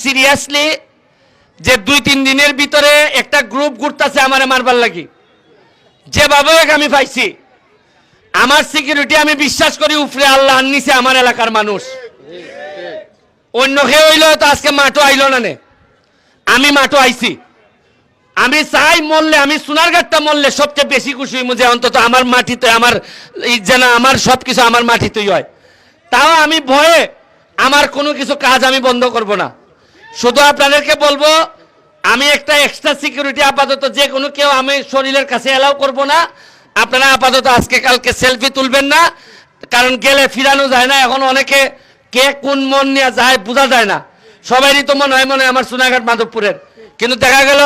Seriously যে 2-3 দিনের ভিতরে একটা গ্রুপ ঘুরতেছে আমারে মারবার লাগি, যেভাবে আমি পাইছি আমার সিকিউরিটি আমি বিশ্বাস করি উপরে আল্লাহ নিচে আমার এলাকার মানুষ। অন্য কেউ হইল তো আজকে মাঠও আইল না নে, আমি মাঠও আইছি। আমি চাই মরলে, আমি সোনারঘাটটা মরলে সবচেয়ে বেশি খুশি হইম যে অন্তত আমার মাটিতে আমার যেন আমার সবকিছু আমার মাটিতেই হয়। তাও আমি ভয়ে আমার কোনো কিছু কাজ আমি বন্ধ করব না। শুধু আপনাদেরকে বলবো আমি একটা এক্সট্রা সিকিউরিটি আপাতত যে কোনো কেউ আমি শরীরের কাছে এলাও করব না। আপনারা আপাতত আজকে কালকে সেলফি তুলবেন না, কারণ গেলে ফিরানো যায় না। এখন অনেকে কে কোন মন নিয়ে যায় বোঝা যায় না। সবারই তো মনে হয় আমার সোনারঘাট মাধবপুরের, কিন্তু দেখা গেল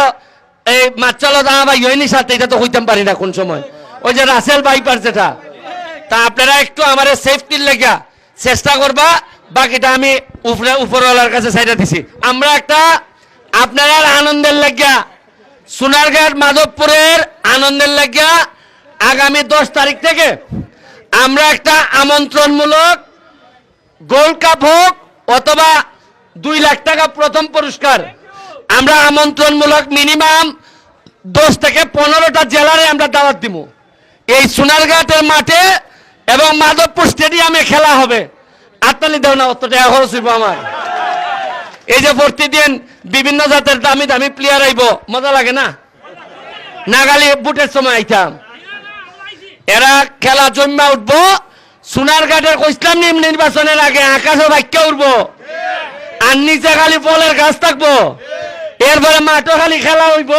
এই মাচ্চালো দাঁড়া বা ইয়নি সাথে এটা তো হইতাম পারি না কোন সময়, ওই যে রাসেল বাইপার যেটা। তা আপনারা একটু আমার সেফটির লেগা চেষ্টা করবা, বাকিটা আমি উপরওয়ালার কাছে সাইডা দিছি। আমরা একটা আপনারা আনন্দের লাগিয়া সোনারঘাট মাধবপুরের আনন্দের লাগিয়া আগামী 10 তারিখ থেকে আমরা একটা আমন্ত্রণমূলক গোল্ড কাপ হোক অথবা 2 লাখ টাকা প্রথম পুরস্কার, আমরা আমন্ত্রণমূলক মিনিমাম 10 থেকে 15টা জেলারে আমরা দাওয়াত দিব। এই সোনারঘাটের মাঠে এবং মাধবপুর স্টেডিয়ামে খেলা হবে। আত্মালি দেও না, অত টাকা খরচ হইব আমার। এই যে প্রতিদিন বিভিন্ন জাতের দামি দামি প্লেয়ার আইব, মজা লাগে না? নাগালি বুটের সময় আইতাম, এরা খেলা জমা উঠবো। সোনারঘাটের কইসলাম নির্বাচনের আগে আকাশে বাক্য উঠবো, আর নিচে খালি বলের গাছ থাকবো। এরপরে মাঠও খালি খেলা হইব,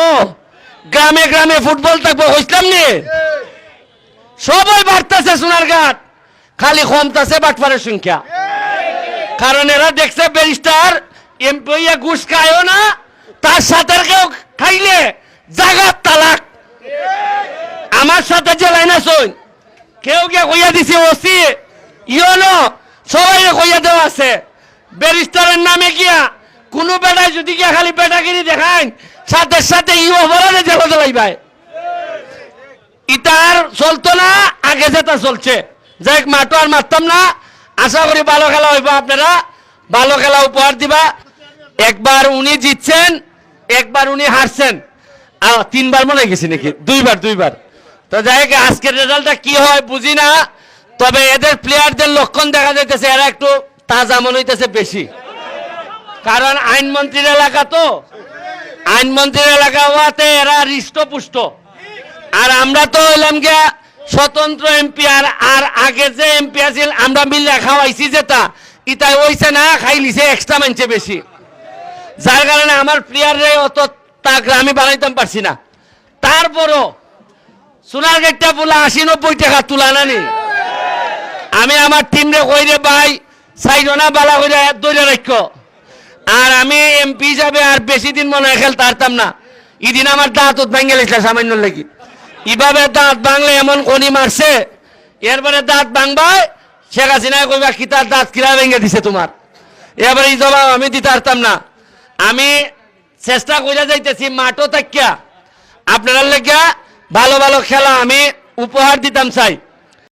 গ্রামে গ্রামে ফুটবল থাকবো। কইসলাম নি সবাই বাড়তেছে সোনারঘাট, খালি কমতেছে বাটপারের সংখ্যা। কারণ এরা দেখছে ব্যারিস্টার এমপি ঘুষ খায়ও না, তার সাথে কেউ খাইলে জাগাত তালাক। আমার সাথে যে লাইন আসুন কেউ কে কইয়া দিছে ওসি ইয়নো সবাই কইয়া দেওয়া আছে, ব্যারিস্টারের নামে গিয়া কোনো বেটায় যদি গিয়া খালি বেটাগিরি দেখায় সাথে সাথে ইউ অপরাধে জেলা জ্বালাইবাই। ইতার চলতো না, আগে যেটা চলছে। যাই মাঠও আর মারতাম না, আশা করি ভালো খেলা হইব, আপনারা ভালো খেলা উপহার দিবা। একবার উনি জিতছেন, একবার উনি হারছেন, 3 বার মনে গেছে নাকি, 2 বার। তো যাই হোক আজকের রেজাল্টটা কি হয় বুঝি না, তবে এদের প্লেয়ারদের লক্ষণ দেখা যাইতেছে এরা একটু তাজা মনে হইতেছে বেশি। কারণ আইনমন্ত্রীর এলাকা, তো আইনমন্ত্রীর এলাকা হওয়াতে এরা হৃষ্টপুষ্ট। আর আমরা তো হইলাম গিয়া স্বতন্ত্র এমপি, আর আগে যে এমপি আছিল আমরা মিলে খাওয়াইছি যেটা ইতাই হইছে না, খাই লিছে এক্সট্রা মানছে বেশি, যার কারণে আমার প্লেয়াররে অত তাগড়া আমি বানাইতাম পারছি না। তারপরও সোনারঘাটটা বলে 80-90 টাকা তুলা নানি। আমি আমার টিমরে কই রে ভাই সাইডনা বালা কইরা দৌড়ে রাখো, আর আমি এমপি হিসাবে আর বেশি দিন মনে হয় খেলতে পারতাম না। এদিন আমার দাঁত ভাঙে গেছিল সামান্য লাগি, এভাবে দাঁত ভাঙলে এমন কনি মারছে, এরপরে দাঁত ভাঙবাই শেখ হাসিনা কইবা কি তার দাঁত কিরা ভেঙে দিছে তোমার। এবারে এই জবাব আমি দিতে পারতাম না। আমি চেষ্টা করে যাইতেছি মাঠও থাকিয়া আপনারা লেগিয়া ভালো ভালো খেলা আমি উপহার দিতাম চাই।